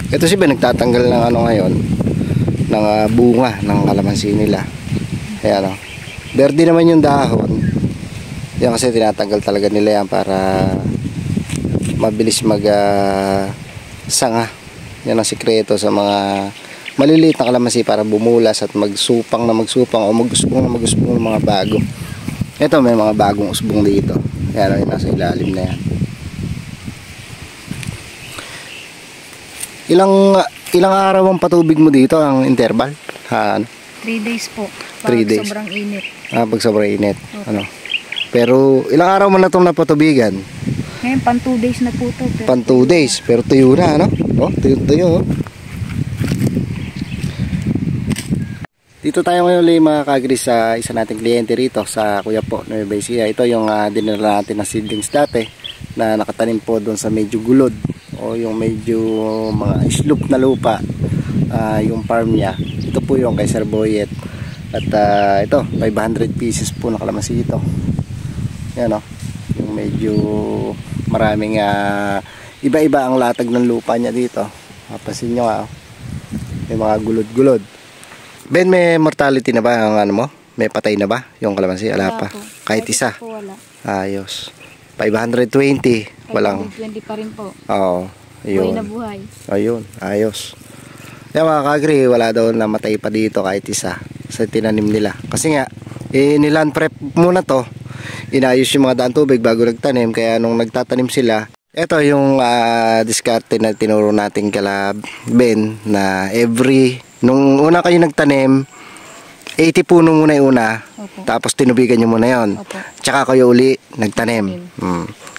Ito si Ben nagtatanggal ng ano ngayon, ng bunga ng kalamansi nila. Ayan o. Verde naman yung dahon. Yan kasi tinatanggal talaga nila yan para mabilis mag sanga. Yan ang sikreto sa mga maliliit na kalamansi para bumulas at magsupang o magusbong ng mga bago. Ito may mga bagong usbong dito. Yan o, yung nasa ilalim na yan. Ilang araw ang patubig mo dito ang interval? 3 days po. 3 days. Sobrang init. Pag sobrang init. Okay. Ano? Pero ilang araw mo na itong napatubigan? Ngayon, pan 2 days na po ito. Pan 2 days. Pero tuyo na, ano? Oh, tuyo. Dito tayo ngayon ulit mga kagri sa isa nating kliyente rito sa Kuya po, Nueva Ecija. Ito yung dinala natin na seedlings dati na nakatanim po doon sa medyo gulod o yung medyo mga slope na lupa, yung farm niya. Ito po yung kay Sir Boyet. At ito 500 pieces po na kalamansi ito. Yan o, yung medyo maraming iba-iba ang latag ng lupa niya dito. Mapasin nyo may mga gulod-gulod. Ben, may mortality na ba ang ano mo? May patay na ba yung kalamansi? Ala pa. Kahit isa. Wala. Ayos. 520. Walang. 520 pa rin po. Oo. Ayun. Buhay na buhay. Ayun. Ayos. Yan mga kagri, wala daw namatay pa dito kahit isa sa tinanim nila. Kasi nga, niland prep muna to. Inayos yung mga daan tubig bago nagtanim. Kaya nung nagtatanim sila, ito yung diskarte na tinuro natin kala Ben na nung una kayo nagtanim, 80 puno muna yung una. Opo. Tapos tinubigan nyo muna yun. Opo. Tsaka kayo uli nagtanim.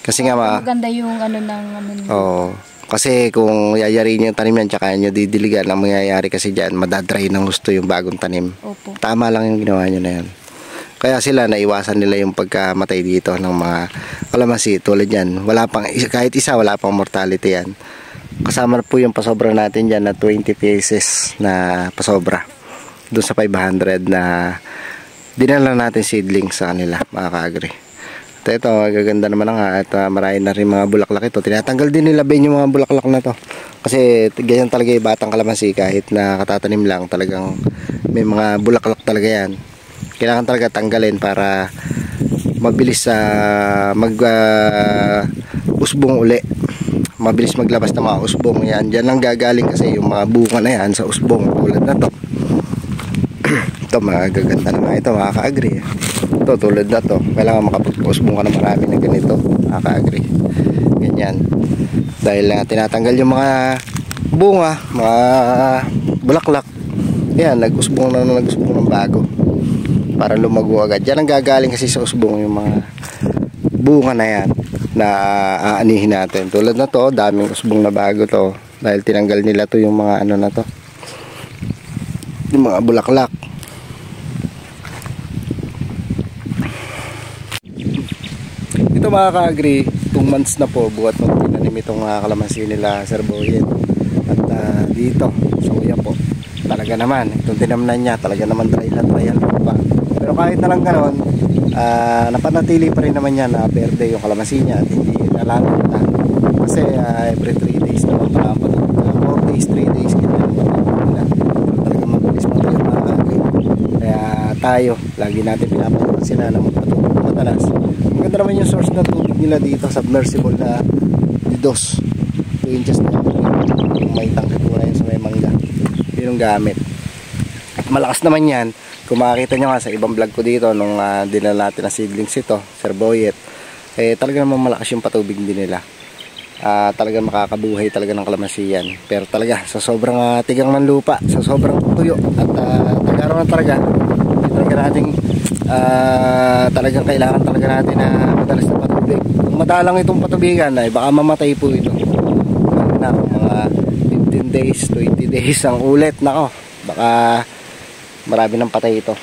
Kasi nga maganda yung ano ng kasi kung yayarin yung tanim yan tsaka nyo didiligan, ang mangyayari kasi dyan madadry ng gusto yung bagong tanim. Opo. Tama lang yung ginawa nyo na yan. Kaya sila naiwasan nila yung pagkamatay dito ng mga kalamansi tulad yan. Kahit isa wala pang mortality yan. Kasama po yung pasobra natin dyan na 20 pieces na pasobra doon sa 500 na dinala natin seedlings sa kanila mga kaagri. Ito gaganda naman nga at marami na rin mga bulaklak ito. Tinatanggal din nila Ben yung mga bulaklak na to kasi ganyan talaga yung batang kalamansi kahit na katatanim lang talagang may mga bulaklak talaga yan. Kailangan talaga tanggalin para mabilis usbong uli. Mabilis maglabas ng mga usbong yan. Diyan lang gagaling kasi yung mga bunga na yan sa usbong tulad na to. Ito magaganda naman ito mga ka-agri. Ito tulad na to. Kailangan makapag-usbong ka na marami na ganito mga ka-agri. Ganyan. Dahil tinatanggal yung mga bunga, mga bulaklak. Yan, nag-usbong ng bago. Para lumago agad. Diyan ang gagaling kasi sa usbong yung mga bunga na yan na aanihin natin. Tulad na to, daming usbong na bago to dahil tinanggal nila to yung mga ano na to, yung mga bulaklak. Ito mga ka-agri, 2 months na po buhat nung tinanim itong kalamansi nila Sir Boyet. At dito sa Kuya po talaga naman itong tinamnan niya talaga naman trial pa. Pero kahit na lang ganoon, napanatili pa rin naman yan na verde yung kalamansi niya at hindi nalangot na kasi every 3 days naman pa 4 days, 3 days talagang mabilis mo tayo mga kagri. Kaya tayo lagi natin pinapanood sila na magpatulog matalas. Maganda naman yung source ng tubig nila dito, submersible na didos 2 inches na yung may tangke po na yun sa may mangga yun yung gamit at malakas naman yan. Kung makikita nyo nga sa ibang vlog ko dito nung dinala natin na seedlings ito, Sir Boyet, talaga naman malakas yung patubig din nila. Talagang makakabuhay talaga ng kalamansi yan. Pero talaga sa sobrang tigang ng lupa, sa sobrang tuyo at nagkaroon talaga natin talagang kailangan talaga natin na madalas na patubig. Kung madalang itong patubigan baka mamatay po ito. Na mga 15 days, 20 days ang ulit nako. Baka marami ng patay ito.